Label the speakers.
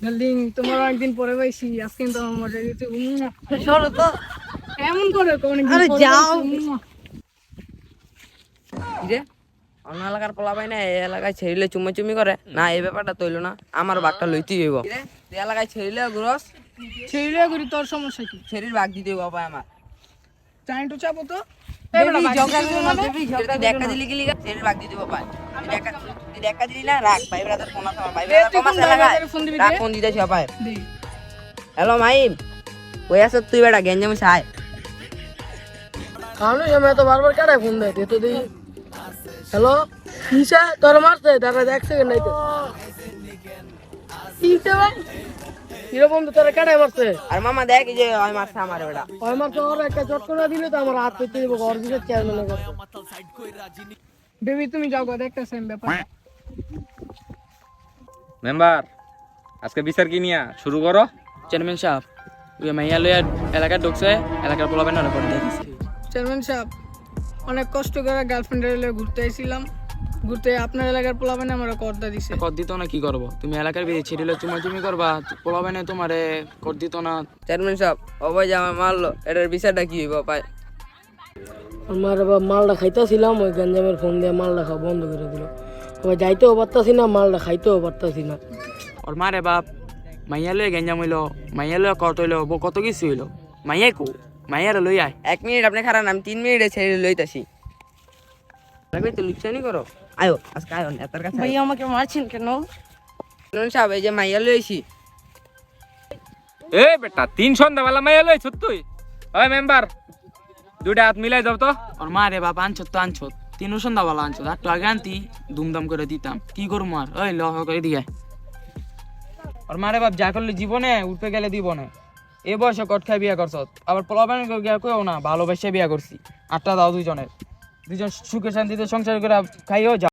Speaker 1: Darling তোমার অনেকদিন পরে পাইছি আজকে কিন্তু আমার মজা দিতে সরো তো এমন করে আরে যাও
Speaker 2: রে অন্য এলাকার পোলা পাই না এই এলাকায় ছেড়িলে চুমি করে না এই ব্যাপারটা তৈল না আমার বাঘটা লইতেই হইব এই এলাকায় ছেড়িলে গুরস
Speaker 1: ছেড়ে করি তোর সমস্যা কি
Speaker 2: ছেড়ির বাঘ দিতে হইব ভাই আমার
Speaker 1: চাই তো চাপো তো
Speaker 2: দেখা দিলি কি লিগা ছেড়ির বাঘ দিতে হইব ভাই দেখা দিলি না রাখ ভাই ব্রাদার ফোন আছে আমার ভাই ব্রাদার কমাস এলাকায় রাখ ফোন দিতেছি ভাই হ্যালো মাইম কই আছ তুই বেটা গেঞ্জামে আয়
Speaker 1: কারণ আমি তো বারবার কাটাই ফোন দেয় তো দিই হ্যালো নিশা তোর মারছে দাদা এক সেকেন্ড নাই তো ভাই হিরো বন্ধু তোরা কাটাই মারছে
Speaker 2: আর মামা দেখ এই যে ওই মারছে আমার বেটা
Speaker 1: ওই মারছে ওর একটা চট করে দিলে তো আমার হাত পেতে দিব ঘর দিকে চেয়ারম্যান বেবি তুমি যাও গো দেখতেছেন ব্যাপার
Speaker 3: মেম্বার আজকে বিচার কি নিয়া শুরু করো।
Speaker 4: চেয়ারম্যান সাহেব ওই মাইয়া লইয়া এলাকায় ঢুকছে এলাকার পোলাবেন না করে দিয়েছে।
Speaker 1: চেয়ারম্যান সাহেব অনেক কষ্ট করে গার্লফ্রেন্ডের লয়ে ঘুরতে আইছিলাম ঘুরতে আপনার এলাকার পোলাবেন আমার করদা দিছে
Speaker 4: কর দিত না কি করবো তুমি এলাকার বেরিয়ে ছিড়িলে চুমাচুমি করবা পোলাবেনে তোমারে কর দিত না।
Speaker 2: চেয়ারম্যান সাহেব অবয় যে আমার মারলো এটার বিচারটা কি হইব ভাই
Speaker 1: আমার মালটা খাইতেছিলাম ওই গঞ্জামের ফোন দিয়ে মালটা খাওয়া বন্ধ করে দিল ওই যাইতেও পারতাছি না মালটা খাইতেও পারতাছি না
Speaker 4: ওর মারে বাপ মাইয়া লইয়া গেঞ্জাম হইলো মাইয়া লইয়া কট হইলো কত কিছু হইলো মাইয়াই কো মাইয়ারে লই আয়
Speaker 2: 1 মিনিট আপনি খারাপ আমি 3 মিনিটে ছেড়ে লইতাছি লাগবে তো লুচ্চানি করো আয়ো আজকে আয়ো নেতার কাছে
Speaker 1: ভাইয়া আমাকে মারছেন কেন
Speaker 2: চেয়ারম্যান সাহেব এই যে মাইয়া লইছি
Speaker 3: এ বেটা 3 সন্ধ্যাবেলা মাইয়া লইছ তুই ওই মেম্বার দুইটা হাত মিলাই দাও তো।
Speaker 4: ওর মারে বাপ আনছত তো আনছত 3 সন্ধ্যাবেলা আনছত আর তো আগে আনতি দুমদাম করে দিতাম কি করবো আর ওই লহ করে দিয়ে ওর মারে বাপ যা করলে জীবনে উঠতে গেলে দিব না এ বয়সে কট খাই বিয়া করছত আবার পোলাবেন কেউ না ভালোবাসে বিয়া করছি 8টা দাও দুজন সুখে শান্তিতে সংসার করে খাইও